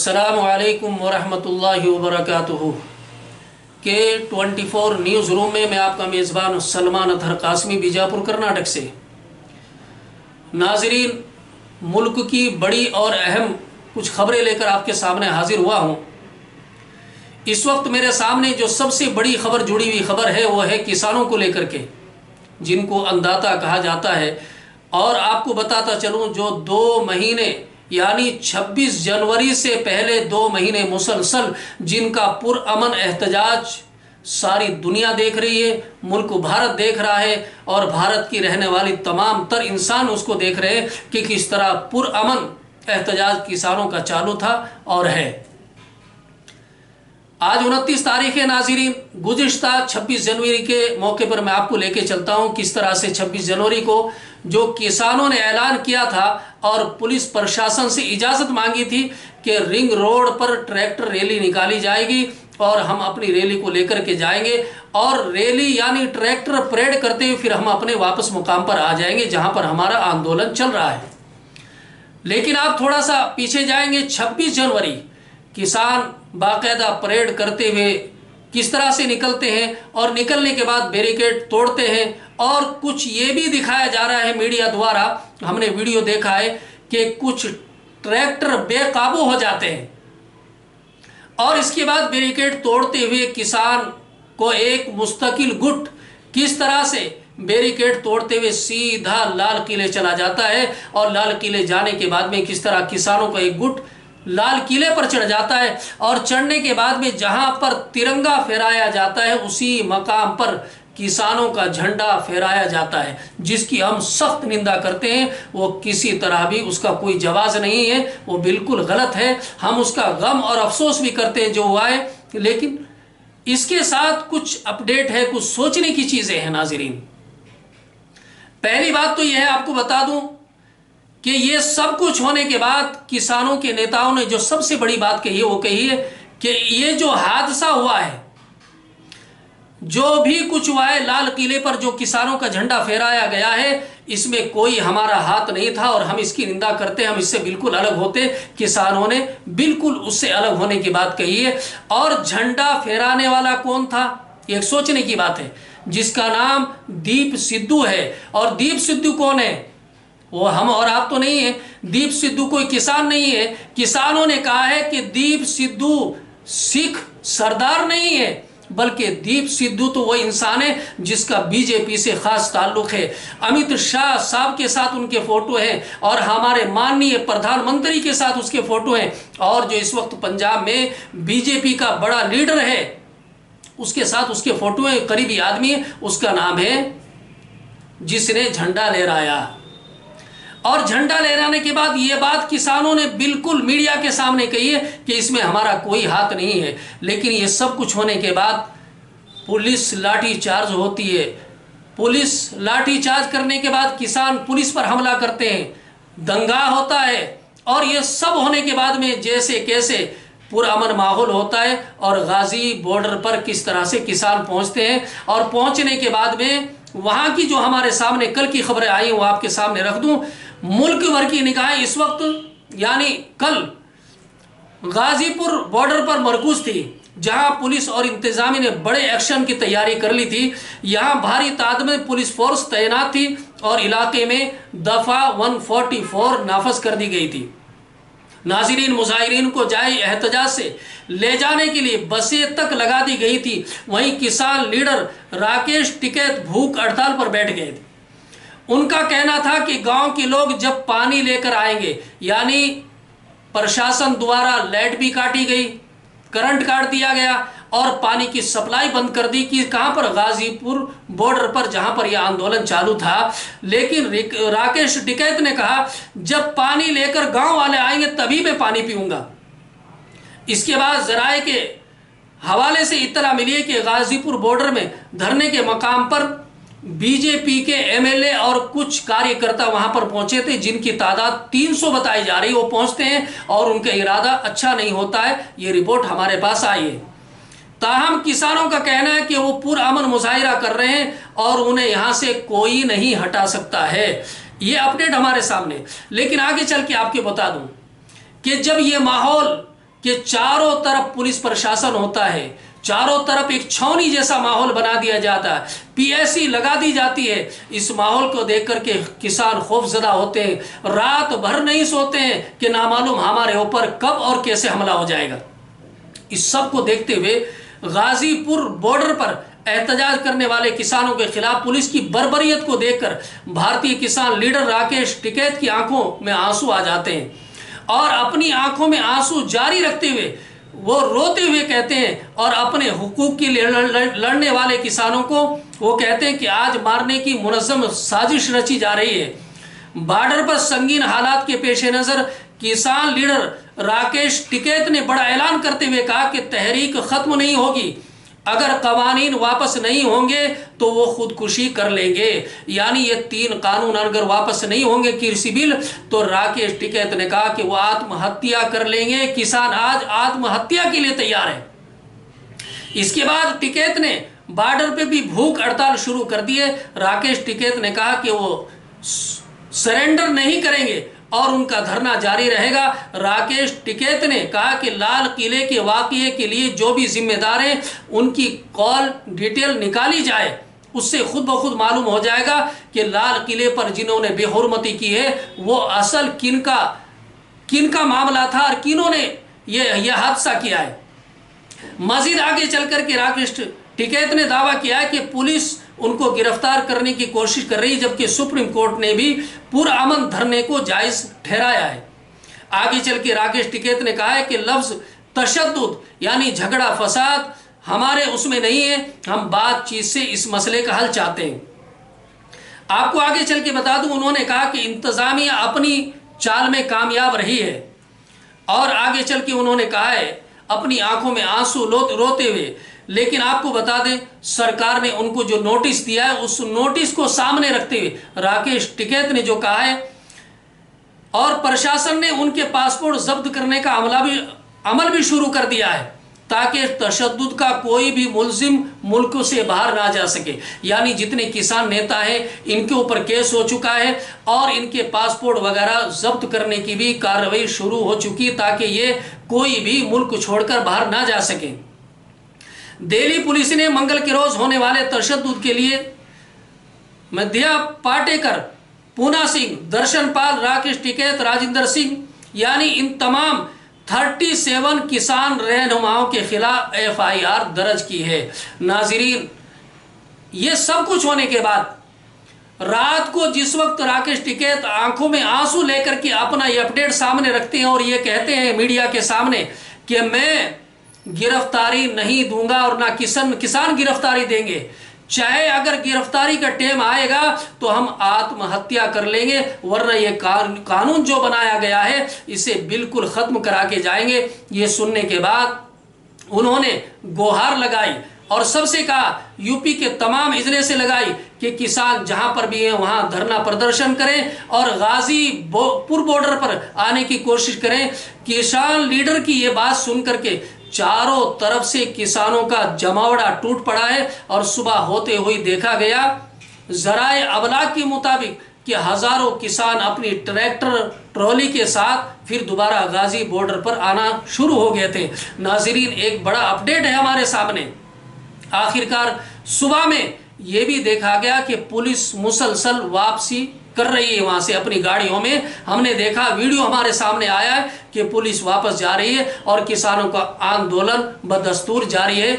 अस्सलामु अलैकुम वरहमतुल्लाहि वबरकातुहू के 24 न्यूज़ रूम में मैं आपका मेज़बान सलमान अतहर कासमी बीजापुर कर्नाटक से। नाजरीन, मुल्क की बड़ी और अहम कुछ खबरें लेकर आपके सामने हाजिर हुआ हूँ। इस वक्त मेरे सामने जो सबसे बड़ी खबर जुड़ी हुई खबर है वो है किसानों को लेकर के, जिनको अन्नदाता कहा जाता है। और आपको बताता चलूँ, जो 2 महीने यानी 26 जनवरी से पहले 2 महीने मुसलसल जिनका पुरअमन एहतजाज सारी दुनिया देख रही है, मुल्क भारत देख रहा है और भारत की रहने वाली तमाम तर इंसान उसको देख रहे हैं कि किस तरह पुरअमन एहतजाज किसानों का चालू था और है। आज 29 तारीख है नाज़रीन। गुज़िश्ता 26 जनवरी के मौके पर मैं आपको लेके चलता हूं किस तरह से 26 जनवरी को जो किसानों ने ऐलान किया था और पुलिस प्रशासन से इजाज़त मांगी थी कि रिंग रोड पर ट्रैक्टर रैली निकाली जाएगी और हम अपनी रैली को लेकर के जाएंगे और रैली यानी ट्रैक्टर परेड करते हुए फिर हम अपने वापस मुकाम पर आ जाएंगे जहां पर हमारा आंदोलन चल रहा है। लेकिन आप थोड़ा सा पीछे जाएंगे। 26 जनवरी किसान बाकायदा परेड करते हुए किस तरह से निकलते हैं और निकलने के बाद बैरिकेड तोड़ते हैं और कुछ ये भी दिखाया जा रहा है मीडिया द्वारा, हमने वीडियो देखा है कि कुछ ट्रैक्टर बेकाबू हो जाते हैं और इसके बाद बैरिकेड तोड़ते हुए किसान को एक मुस्तकिल गुट किस तरह से बैरिकेड तोड़ते हुए सीधा लाल किले चला जाता है और लाल किले जाने के बाद में किस तरह किसानों का एक गुट लाल किले पर चढ़ जाता है और चढ़ने के बाद में जहां पर तिरंगा फहराया जाता है उसी मकाम पर किसानों का झंडा फहराया जाता है, जिसकी हम सख्त निंदा करते हैं। वो किसी तरह भी उसका कोई जवाज नहीं है, वो बिल्कुल गलत है। हम उसका गम और अफसोस भी करते हैं जो हुआ है, लेकिन इसके साथ कुछ अपडेट है, कुछ सोचने की चीजें हैं नाजरीन। पहली बात तो यह है, आपको बता दूं कि ये सब कुछ होने के बाद किसानों के नेताओं ने जो सबसे बड़ी बात कही है वो कही है कि ये जो हादसा हुआ है, जो भी कुछ हुआ है, लाल किले पर जो किसानों का झंडा फहराया गया है, इसमें कोई हमारा हाथ नहीं था और हम इसकी निंदा करते हैं, हम इससे बिल्कुल अलग होते। किसानों ने बिल्कुल उससे अलग होने की बात कही है। और झंडा फहराने वाला कौन था, एक सोचने की बात है, जिसका नाम दीप सिद्धू है। और दीप सिद्धू कौन है, वो हम और आप तो नहीं है। दीप सिद्धू कोई किसान नहीं है। किसानों ने कहा है कि दीप सिद्धू सिख सरदार नहीं है, बल्कि दीप सिद्धू तो वो इंसान है जिसका बीजेपी से खास ताल्लुक है। अमित शाह साहब के साथ उनके फोटो हैं और हमारे माननीय प्रधानमंत्री के साथ उसके फोटो हैं। और जो इस वक्त पंजाब में बीजेपी का बड़ा लीडर है उसके साथ उसके फोटो है, करीबी आदमी है, उसका नाम है जिसने झंडा लहराया। और झंडा लहराने के बाद ये बात किसानों ने बिल्कुल मीडिया के सामने कही है कि इसमें हमारा कोई हाथ नहीं है। लेकिन ये सब कुछ होने के बाद पुलिस लाठी चार्ज होती है। पुलिस लाठी चार्ज करने के बाद किसान पुलिस पर हमला करते हैं, दंगा होता है और ये सब होने के बाद में जैसे कैसे पुरअमन माहौल होता है और गाजी बॉर्डर पर किस तरह से किसान पहुंचते हैं। और पहुंचने के बाद में वहां की जो हमारे सामने कल की खबरें आई वो आपके सामने रख दूं। मुल्क भर की निगाहें इस वक्त यानी कल गाजीपुर बॉर्डर पर मरकूज थी, जहां पुलिस और इंतजामिया ने बड़े एक्शन की तैयारी कर ली थी। यहां भारी तादाद में पुलिस फोर्स तैनात थी और इलाके में दफा 144 नाफज कर दी गई थी। नाज़रीन, मुजाहिरीन को जाए एहतजाज से ले जाने के लिए बसें तक लगा दी गई थी। वहीं किसान लीडर राकेश टिकैत भूख हड़ताल पर बैठ गए थे। उनका कहना था कि गांव के लोग जब पानी लेकर आएंगे, यानी प्रशासन द्वारा लाइट भी काटी गई, करंट काट दिया गया और पानी की सप्लाई बंद कर दी कि कहां पर, गाजीपुर बॉर्डर पर जहां पर यह आंदोलन चालू था। लेकिन राकेश टिकैत ने कहा जब पानी लेकर गांव वाले आएंगे तभी मैं पानी पीऊंगा। इसके बाद जराए के हवाले से इत्तला मिली है कि गाजीपुर बॉर्डर में धरने के मकाम पर बीजेपी के एमएलए और कुछ कार्यकर्ता वहां पर पहुंचे थे, जिनकी तादाद 300 बताई जा रही। वो पहुंचते हैं और उनका इरादा अच्छा नहीं होता है, ये रिपोर्ट हमारे पास आई है। ताहम किसानों का कहना है कि वो पुरअमन मुजाहिरा कर रहे हैं और उन्हें यहां से कोई नहीं हटा सकता है। ये अपडेट हमारे सामने। लेकिन आगे चल के आपके बता दूं कि जब ये माहौल कि चारों तरफ पुलिस प्रशासन होता है, चारों तरफ एक छावनी जैसा माहौल बना दिया जाता है, पीएसी लगा दी जाती है। इस माहौल को देख करके किसान खौफजदा होते हैं, रात भर नहीं सोते हैं कि नामालूम हमारे ऊपर कब और कैसे हमला हो जाएगा। इस सब को देखते हुए गाजीपुर बॉर्डर पर एहतजाज करने वाले किसानों के खिलाफ पुलिस की बर्बरियत को देखकर भारतीय किसान लीडर राकेश टिकैत की आंखों में आंसू आ जाते हैं और अपनी आंखों में आंसू जारी रखते हुए वो रोते हुए कहते हैं और अपने हुकूक के लिए लड़ने वाले किसानों को वो कहते हैं कि आज मारने की मुनज़्ज़म साजिश रची जा रही है। बॉर्डर पर संगीन हालात के पेश नज़र किसान लीडर राकेश टिकैत ने बड़ा ऐलान करते हुए कहा कि तहरीक खत्म नहीं होगी, अगर कवानीन वापस नहीं होंगे तो वो खुदकुशी कर लेंगे। यानी ये 3 कानून अगर वापस नहीं होंगे कृषि बिल, तो राकेश टिकैत ने कहा कि वो आत्महत्या कर लेंगे। किसान आज आत्महत्या के लिए तैयार है। इसके बाद टिकैत ने बॉर्डर पे भी भूख हड़ताल शुरू कर दी है। राकेश टिकैत ने कहा कि वो सरेंडर नहीं करेंगे और उनका धरना जारी रहेगा। राकेश टिकैत ने कहा कि लाल किले के वाक़ये के लिए जो भी जिम्मेदार हैं उनकी कॉल डिटेल निकाली जाए, उससे खुद ब खुद मालूम हो जाएगा कि लाल किले पर जिन्होंने बेहुरमती की है वो असल किनका मामला था और किन्होंने यह हादसा किया है। मजीद आगे चलकर के राकेश टिकैत ने दावा किया है कि पुलिस उनको गिरफ्तार करने की कोशिश कर रही है, जबकि सुप्रीम कोर्ट ने भी पुरअमन धरने को जायज़ ठहराया है। आगे चल के राकेश टिकैत ने कहा है कि लफ्ज़ तशद्दुद यानी झगड़ा फसाद हमारे उसमें नहीं है, हम बातचीत से इस मसले का हल चाहते हैं। आपको आगे चल के बता दूं, उन्होंने कहा कि इंतज़ामिया अपनी चाल में कामयाब रही है और आगे चल के उन्होंने कहा है अपनी आंखों में आंसू रोते हुए, लेकिन आपको बता दें सरकार ने उनको जो नोटिस दिया है उस नोटिस को सामने रखते हुए राकेश टिकैत ने जो कहा है और प्रशासन ने उनके पासपोर्ट जब्त करने का अमल भी शुरू कर दिया है ताकि तशद्दुद का कोई भी मुलजिम मुल्क से बाहर ना जा सके। यानी जितने किसान नेता हैं इनके ऊपर केस हो चुका है और इनके पासपोर्ट वगैरह जब्त करने की भी कार्रवाई शुरू हो चुकी है ताकि ये कोई भी मुल्क छोड़कर बाहर ना जा सके। दिल्ली पुलिस ने मंगल के रोज होने वाले तशद्दुद के लिए मध्या पाटेकर, पूना सिंह, दर्शनपाल, राकेश टिकैत, राजिंदर सिंह यानी इन तमाम 37 किसान रहनुमाओं के खिलाफ FIR दर्ज की है। नाजरीन, ये सब कुछ होने के बाद रात को जिस वक्त राकेश टिकैत आंखों में आंसू लेकर के अपना ये अपडेट सामने रखते हैं और ये कहते हैं मीडिया के सामने कि मैं गिरफ्तारी नहीं दूंगा और ना किसान गिरफ्तारी देंगे, चाहे अगर गिरफ्तारी का टाइम आएगा तो हम आत्महत्या कर लेंगे, वरना ये कानून जो बनाया गया है इसे बिल्कुल खत्म करा के जाएंगे। ये सुनने के बाद उन्होंने गुहार लगाई और सबसे कहा, यूपी के तमाम इजले से लगाई कि किसान जहां पर भी हैं वहां धरना प्रदर्शन करें और गाजीपुर बॉर्डर पर आने की कोशिश करें। किसान लीडर की ये बात सुन करके चारों तरफ से किसानों का जमावड़ा टूट पड़ा है और सुबह होते हुए देखा गया ज़राए अबलाग के मुताबिक कि हजारों किसान अपनी ट्रैक्टर ट्रॉली के साथ फिर दोबारा गाजी बॉर्डर पर आना शुरू हो गए थे। नाजरीन, एक बड़ा अपडेट है हमारे सामने। आखिरकार सुबह में ये भी देखा गया कि पुलिस मुसलसल वापसी कर रही है वहां से अपनी गाड़ियों में। हमने देखा, वीडियो हमारे सामने आया है कि पुलिस वापस जा रही है और किसानों का आंदोलन बदस्तूर जारी है।